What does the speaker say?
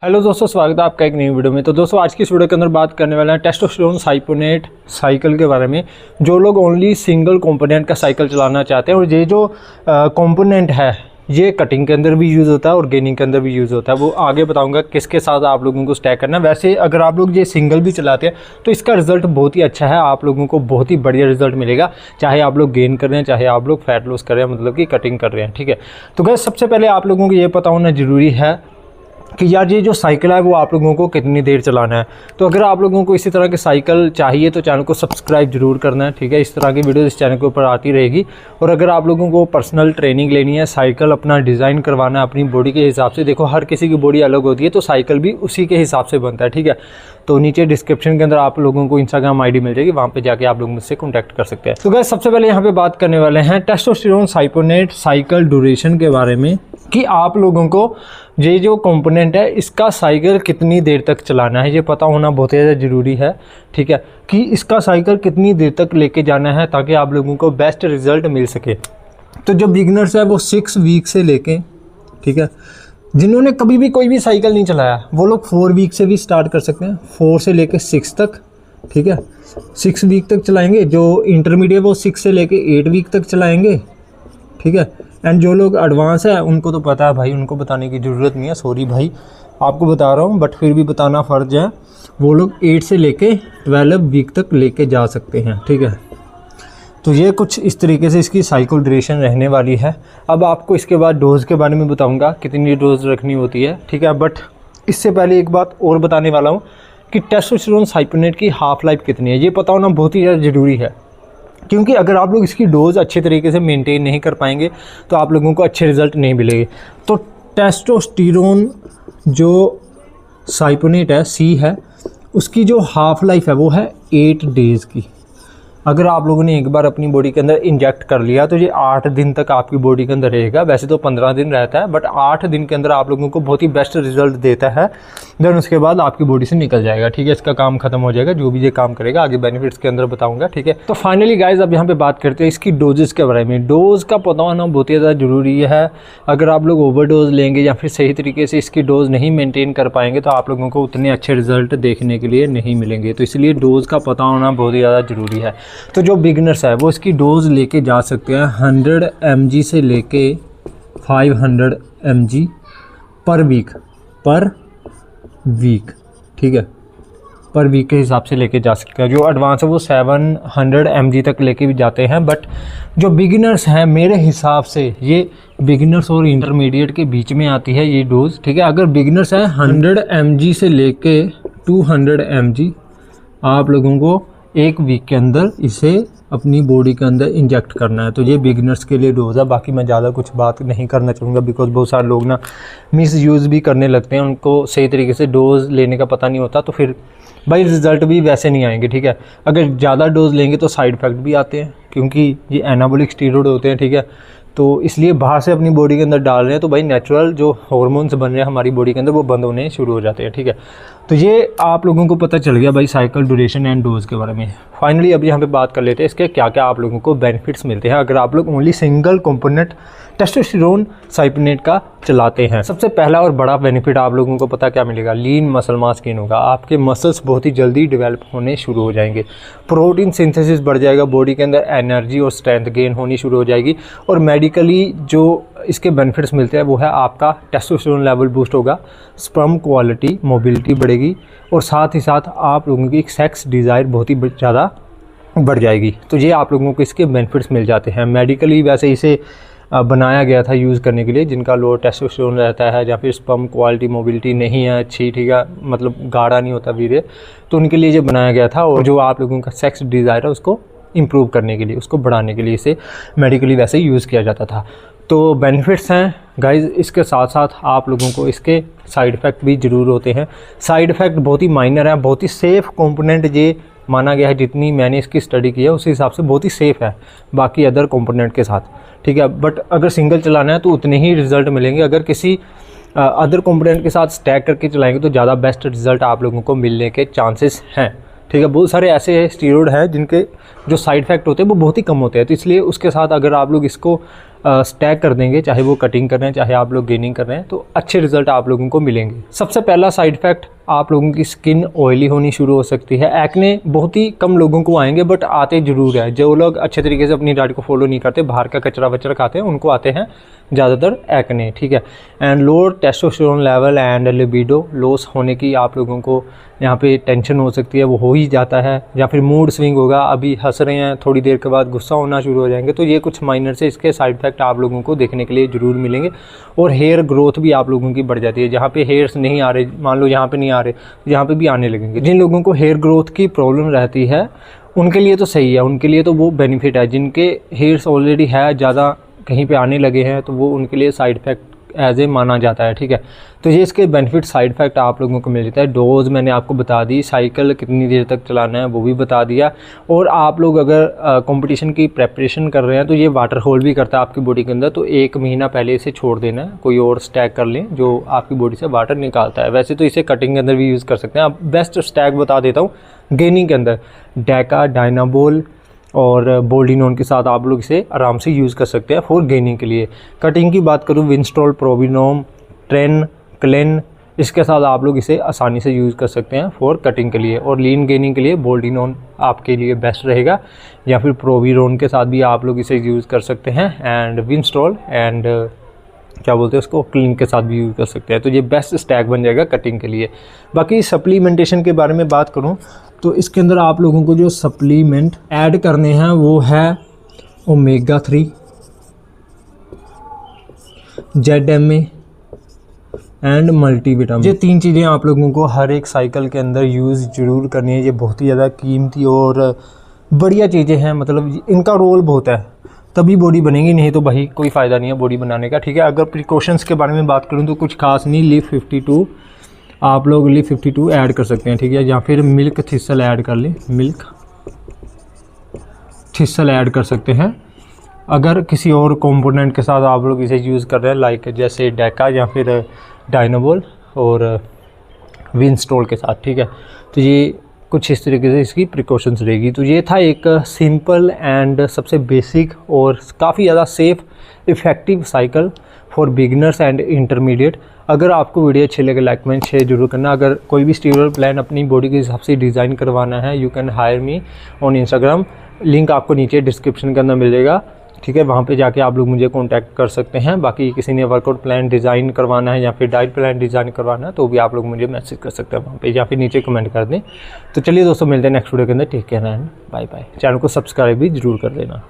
Hello दोस्तों, स्वागत है आपका एक नई वीडियो में। तो दोस्तों आज की इस वीडियो के अंदर बात करने वाले हैं टेस्टोस्टेरोन साइपोनेट साइकिल के बारे में। जो लोग ओनली सिंगल कंपोनेंट का साइकिल चलाना चाहते हैं और ये जो कंपोनेंट है ये कटिंग के अंदर भी यूज़ होता है और गेनिंग के अंदर भी यूज़ होता है। वो आगे बताऊंगा किसके साथ आप लोगों को स्टैक करना है। वैसे अगर आप लोग ये सिंगल भी चलाते हैं तो इसका रिजल्ट बहुत ही अच्छा है, आप लोगों को बहुत ही बढ़िया रिजल्ट मिलेगा, चाहे आप लोग गेन कर रहे हैं चाहे आप लोग फैट लॉस कर रहे हैं, मतलब कि कटिंग कर रहे हैं। ठीक है, तो गाइस सबसे पहले आप लोगों को ये पता होना ज़रूरी है कि यार ये जो साइकिल है वो आप लोगों को कितनी देर चलाना है। तो अगर आप लोगों को इसी तरह की साइकिल चाहिए तो चैनल को सब्सक्राइब जरूर करना है। ठीक है, इस तरह की वीडियो इस चैनल के ऊपर आती रहेगी। और अगर आप लोगों को पर्सनल ट्रेनिंग लेनी है, साइकिल अपना डिज़ाइन करवाना है अपनी बॉडी के हिसाब से, देखो हर किसी की बॉडी अलग होती है तो साइकिल भी उसी के हिसाब से बनता है। ठीक है, तो नीचे डिस्क्रिप्शन के अंदर आप लोगों को इंस्टाग्राम आईडी मिल जाएगी, वहाँ पे जाके आप लोग मुझसे कॉन्टैक्ट कर सकते हैं। तो गाइस सबसे पहले यहाँ पे बात करने वाले हैं टेस्टोस्टेरोन साइपोनेट साइकिल ड्यूरेशन के बारे में, कि आप लोगों को ये जो कंपोनेंट है इसका साइकिल कितनी देर तक चलाना है, ये पता होना बहुत ज़्यादा ज़रूरी है। ठीक है, कि इसका साइकिल कितनी देर तक लेके जाना है ताकि आप लोगों को बेस्ट रिज़ल्ट मिल सके। तो जो बिगनर्स है वो 6 वीक से लेके, ठीक है, जिन्होंने कभी भी कोई भी साइकिल नहीं चलाया वो लोग 4 वीक से भी स्टार्ट कर सकते हैं, 4 से लेके 6 तक। ठीक है, 6 वीक तक चलाएंगे। जो इंटरमीडिएट वो 6 से लेके 8 वीक तक चलाएंगे। ठीक है, एंड जो लोग एडवांस है उनको तो पता है भाई, उनको बताने की ज़रूरत नहीं है, सॉरी भाई आपको बता रहा हूँ, बट फिर भी बताना फ़र्ज है। वो लोग 8 से लेके 12 वीक तक लेके जा सकते हैं। ठीक है, तो ये कुछ इस तरीके से इसकी साइकिल ड्यूरेशन रहने वाली है। अब आपको इसके बाद डोज़ के बारे में बताऊंगा कितनी डोज़ रखनी होती है। ठीक है, बट इससे पहले एक बात और बताने वाला हूँ कि टेस्टोस्टेरोन साइपोनेट की हाफ़ लाइफ कितनी है, ये पता होना बहुत ही ज़्यादा ज़रूरी है। क्योंकि अगर आप लोग इसकी डोज़ अच्छे तरीके से मेंटेन नहीं कर पाएंगे तो आप लोगों को अच्छे रिज़ल्ट नहीं मिलेंगे। तो टेस्टोस्टेरोन जो साइपोनेट है सी है, उसकी जो हाफ़ लाइफ है वो है 8 डेज़ की। अगर आप लोगों ने एक बार अपनी बॉडी के अंदर इंजेक्ट कर लिया तो ये 8 दिन तक आपकी बॉडी के अंदर रहेगा। वैसे तो 15 दिन रहता है, बट 8 दिन के अंदर आप लोगों को बहुत ही बेस्ट रिजल्ट देता है। देन उसके बाद आपकी बॉडी से निकल जाएगा। ठीक है, इसका काम खत्म हो जाएगा, जो भी ये काम करेगा आगे बेनिफिट्स के अंदर बताऊंगा। ठीक है, तो फाइनली गाइज अब यहाँ पे बात करते हैं इसकी डोजेस के बारे में। डोज का पता होना बहुत ही ज़्यादा ज़रूरी है। अगर आप लोग ओवरडोज लेंगे या फिर सही तरीके से इसकी डोज नहीं मेनटेन कर पाएंगे तो आप लोगों को उतने अच्छे रिजल्ट देखने के लिए नहीं मिलेंगे। तो इसलिए डोज का पता होना बहुत ही ज़्यादा ज़रूरी है। तो जो बिगनर्स है वो इसकी डोज़ लेके जा सकते हैं 100 mg से लेके 500 mg पर वीक। ठीक है, पर वीक के हिसाब से लेके जा सकते हैं। जो एडवांस है वो 700 mg तक लेके भी जाते हैं, बट जो बिगिनर्स हैं मेरे हिसाब से ये बिगिनर्स और इंटरमीडिएट के बीच में आती है ये डोज़। ठीक है, अगर बिगिनर्स है 100 mg से लेके 200 mg आप लोगों को 1 वीक के अंदर इसे अपनी बॉडी के अंदर इंजेक्ट करना है। तो ये बिगिनर्स के लिए डोज़ है। बाकी मैं ज़्यादा कुछ बात नहीं करना चाहूँगा, बिकॉज बहुत सारे लोग ना मिस यूज़ भी करने लगते हैं, उनको सही तरीके से डोज़ लेने का पता नहीं होता, तो फिर भाई रिज़ल्ट भी वैसे नहीं आएंगे। ठीक है, अगर ज़्यादा डोज़ लेंगे तो साइड इफ़ेक्ट भी आते हैं, क्योंकि ये एनाबॉलिक स्टीरॉयड होते हैं। ठीक है, तो इसलिए बाहर से अपनी बॉडी के अंदर डाल रहे हैं तो भाई नेचुरल जो हार्मोन्स बन रहे हैं हमारी बॉडी के अंदर वो बंद होने शुरू हो जाते हैं। ठीक है, तो ये आप लोगों को पता चल गया भाई साइकिल ड्यूरेशन एंड डोज के बारे में। फाइनली अब यहाँ पे बात कर लेते हैं इसके क्या क्या आप लोगों को बेनिफिट्स मिलते हैं अगर आप लोग ओनली सिंगल कंपोनेंट टेस्टोस्टेरोन साइपोनेट का चलाते हैं। सबसे पहला और बड़ा बेनिफिट आप लोगों को पता क्या मिलेगा, लीन मसल मास गेन होगा। आपके मसल्स बहुत ही जल्दी डेवलप होने शुरू हो जाएंगे, प्रोटीन सिंथेसिस बढ़ जाएगा बॉडी के अंदर, एनर्जी और स्ट्रेंथ गेन होनी शुरू हो जाएगी। और मेडिकली जो इसके बेनिफिट्स मिलते हैं वो है आपका टेस्टोस्टेरोन लेवल बूस्ट होगा, स्पर्म क्वालिटी मोबिलिटी बढ़ेगी, और साथ ही साथ आप लोगों की सेक्स डिज़ायर बहुत ही ज़्यादा बढ़ जाएगी। तो ये आप लोगों को इसके बेनिफिट्स मिल जाते हैं। मेडिकली वैसे इसे बनाया गया था यूज़ करने के लिए जिनका लो टेस्टोस्टेरोन रहता है या फिर स्पर्म क्वालिटी मोबिलिटी नहीं है अच्छी, ठीक है, मतलब गाढ़ा नहीं होता वीर्य, तो उनके लिए ये बनाया गया था। और जो आप लोगों का सेक्स डिज़ायर है उसको इम्प्रूव करने के लिए, उसको बढ़ाने के लिए इसे मेडिकली वैसे यूज़ किया जाता था। तो बेनिफिट्स हैं गाइज़। इसके साथ साथ आप लोगों को इसके साइड इफ़ेक्ट भी ज़रूर होते हैं। साइड इफ़ेक्ट बहुत ही माइनर है, बहुत ही सेफ़ कंपोनेंट ये माना गया है। जितनी मैंने इसकी स्टडी की है उस हिसाब से बहुत ही सेफ़ है बाकी अदर कंपोनेंट के साथ। ठीक है, बट अगर सिंगल चलाना है तो उतने ही रिज़ल्ट मिलेंगे। अगर किसी अदर कंपोनेंट के साथ स्टैक करके चलाएंगे तो ज़्यादा बेस्ट रिज़ल्ट आप लोगों को मिलने के चांसेस हैं। ठीक है, बहुत सारे ऐसे स्टीरॉयड हैं जिनके जो साइड इफ़ेक्ट होते हैं वो बहुत ही कम होते हैं, तो इसलिए उसके साथ अगर आप लोग इसको स्टैक कर देंगे, चाहे वो कटिंग कर रहे हैं चाहे आप लोग गेनिंग कर रहे हैं, तो अच्छे रिजल्ट आप लोगों को मिलेंगे। सबसे पहला साइड इफेक्ट, आप लोगों की स्किन ऑयली होनी शुरू हो सकती है। एक्ने बहुत ही कम लोगों को आएंगे, बट आते ज़रूर है। जो लोग अच्छे तरीके से अपनी डाइट को फॉलो नहीं करते, बाहर का कचरा वचरा खाते हैं, उनको आते हैं ज़्यादातर एक्ने, ठीक है। And lower testosterone level and libido loss होने की आप लोगों को यहाँ पे टेंशन हो सकती है, वो हो ही जाता है। या फिर मूड स्विंग होगा, अभी हंस रहे हैं, थोड़ी देर के बाद गुस्सा होना शुरू हो जाएंगे। तो ये कुछ माइनर से इसके साइड इफेक्ट आप लोगों को देखने के लिए ज़रूर मिलेंगे। और हेयर ग्रोथ भी आप लोगों की बढ़ जाती है। जहाँ पे हेयर्स नहीं आ रहे, मान लो यहाँ पे नहीं आ रहे, यहाँ पे भी आने लगेंगे। जिन लोगों को हेयर ग्रोथ की प्रॉब्लम रहती है उनके लिए तो सही है, उनके लिए तो वो बेनिफिट है। जिनके हेयर्स ऑलरेडी है, ज़्यादा कहीं पे आने लगे हैं, तो वो उनके लिए साइड इफेक्ट एज ए माना जाता है, ठीक है। तो ये इसके बेनिफिट साइड इफेक्ट आप लोगों को मिल जाता है। डोज मैंने आपको बता दी, साइकिल कितनी देर तक चलाना है वो भी बता दिया। और आप लोग अगर कंपटीशन की प्रेपरेशन कर रहे हैं तो ये वाटर होल्ड भी करता है आपकी बॉडी के अंदर, तो 1 महीना पहले इसे छोड़ देना है, कोई और स्टैक कर लें जो आपकी बॉडी से वाटर निकालता है। वैसे तो इसे कटिंग के अंदर भी यूज़ कर सकते हैं। अब बेस्ट स्टैक बता देता हूँ गेनिंग के अंदर, डेका, डायनाबोल और बोल्डिनोन के साथ आप लोग इसे आराम से यूज़ कर सकते हैं फॉर गेनिंग के लिए। कटिंग की बात करूँ, विंस्ट्रोल, प्रोबिनोम, ट्रेन, क्लेन, इसके साथ आप लोग इसे आसानी से यूज़ कर सकते हैं फॉर कटिंग के लिए। और लीन गेनिंग के लिए बोल्डिनोन आपके लिए बेस्ट रहेगा, या फिर प्रोबिनोन के साथ भी आप लोग इसे यूज़ कर सकते हैं। एंड विंस्ट्रोल एंड क्या बोलते हैं उसको, क्लीन के साथ भी यूज़ कर सकते हैं। तो ये बेस्ट स्टैक बन जाएगा कटिंग के लिए। बाकी सप्लीमेंटेशन के बारे में बात करूँ तो इसके अंदर आप लोगों को जो सप्लीमेंट ऐड करने हैं वो है ओमेगा 3, ZMA एंड मल्टीविटामिन। ये 3 चीज़ें आप लोगों को हर एक साइकिल के अंदर यूज़ ज़रूर करनी है। ये बहुत ही ज़्यादा कीमती और बढ़िया चीज़ें हैं, मतलब इनका रोल बहुत है, तभी बॉडी बनेगी, नहीं तो भाई कोई फ़ायदा नहीं है बॉडी बनाने का, ठीक है। अगर प्रिकॉशंस के बारे में बात करूँ तो कुछ खास नहीं। लीफ 52 आप लोग लीफ 52 ऐड कर सकते हैं, ठीक है। या फिर मिल्क थिसल ऐड कर लें, मिल्क थिसल ऐड कर सकते हैं। अगर किसी और कंपोनेंट के साथ आप लोग इसे यूज़ कर रहे हैं, लाइक जैसे डेका या फिर डायनाबोल और विंस्ट्रोल के साथ, ठीक है। तो ये कुछ इस तरीके से इसकी प्रिकॉशंस रहेगी। तो ये था एक सिंपल एंड सबसे बेसिक और काफ़ी ज़्यादा safe effective cycle for beginners and intermediate. अगर आपको वीडियो अच्छी लगे लाइक कमेंट शेयर जरूर करना। अगर कोई भी स्टीरियो प्लान अपनी बॉडी के हिसाब से डिज़ाइन करवाना है, you can hire me on Instagram, link आपको नीचे डिस्क्रिप्शन के अंदर मिल जाएगा, ठीक है। वहाँ पे जाके आप लोग मुझे कांटेक्ट कर सकते हैं। बाकी किसी ने वर्कआउट प्लान डिज़ाइन करवाना है या फिर डाइट प्लान डिज़ाइन करवाना है तो भी आप लोग मुझे मैसेज कर सकते हैं वहाँ पे, या फिर नीचे कमेंट कर दें। तो चलिए दोस्तों, मिलते हैं नेक्स्ट वीडियो के अंदर। Take care and bye bye. Channel को सब्सक्राइब भी जरूर कर देना।